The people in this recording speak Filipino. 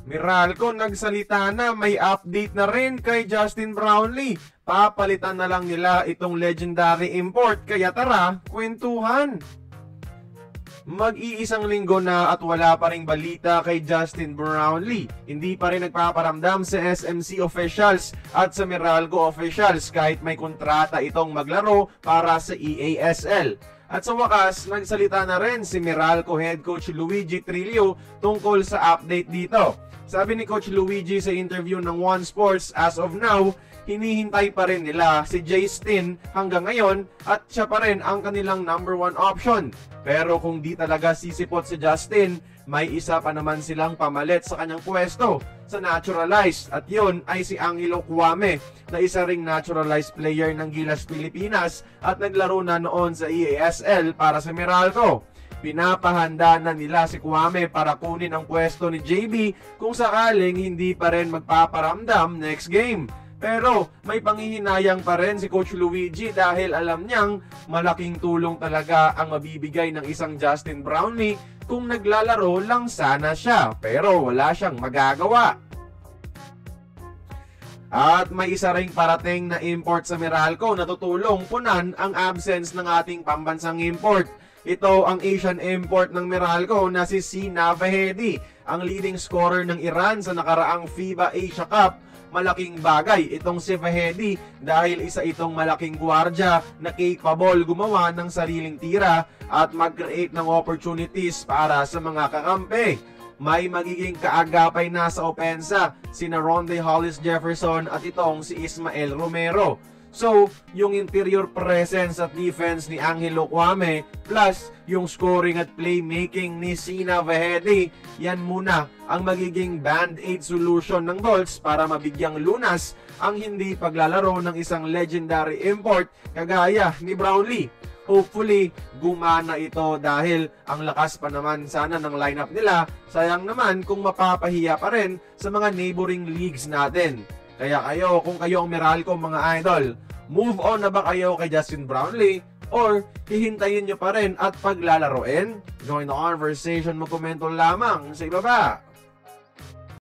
Meralco nagsalita na may update na rin kay Justin Brownlee. Papalitan na lang nila itong legendary import, kaya tara, kwentuhan. Mag-iisang linggo na at wala pa ring balita kay Justin Brownlee. Hindi pa rin nagpaparamdam sa SMC officials at sa Meralco officials kahit may kontrata itong maglaro para sa EASL. At sa wakas, nagsalita na rin si Meralco head coach Luigi Trillo tungkol sa update dito. Sabi ni Coach Luigi sa interview ng One Sports, as of now, hinihintay pa rin nila si Justin hanggang ngayon at siya pa rin ang kanilang number 1 option. Pero kung di talaga sisipot si Justin, may isa pa naman silang pamalit sa kanyang pwesto sa naturalized at yun ay si Angelo Kwame na isa ring naturalized player ng Gilas Pilipinas at naglaro na noon sa EASL para sa Meralco. Pinapahanda na nila si Kwame para kunin ang pwesto ni JB kung sakaling hindi pa rin magpaparamdam next game. Pero may panghihinayang pa rin si Coach Luigi dahil alam niyang malaking tulong talaga ang mabibigay ng isang Justin Brownlee kung naglalaro lang sana siya, pero wala siyang magagawa. At may isa ring parating na import sa Meralco na tutulong punan ang absence ng ating pambansang import. Ito ang Asian import ng Meralco na si Sina Vahedi, ang leading scorer ng Iran sa nakaraang FIBA Asia Cup. Malaking bagay itong si Vahedi dahil isa itong malaking gwardya na capable gumawa ng sariling tira at mag-create ng opportunities para sa mga kakampi. May magiging kaagapay na sa opensa sina Ronde Hollis Jefferson at itong si Ismael Romero. So, yung interior presence at defense ni Angelo Kwame plus yung scoring at playmaking ni Sina Vahedi, yan muna ang magiging band-aid solution ng Bolts para mabigyang lunas ang hindi paglalaro ng isang legendary import kagaya ni Brownlee. Hopefully, gumana ito dahil ang lakas pa naman sana ng lineup nila. Sayang naman kung mapapahiya pa rin sa mga neighboring leagues natin. Kaya kayo, kung kayo ang Meralco mga idol, move on na ba kayo kay Justin Brownlee? Or hihintayin nyo pa rin at paglalaroin? Join the conversation, magkomento lamang sa ibaba.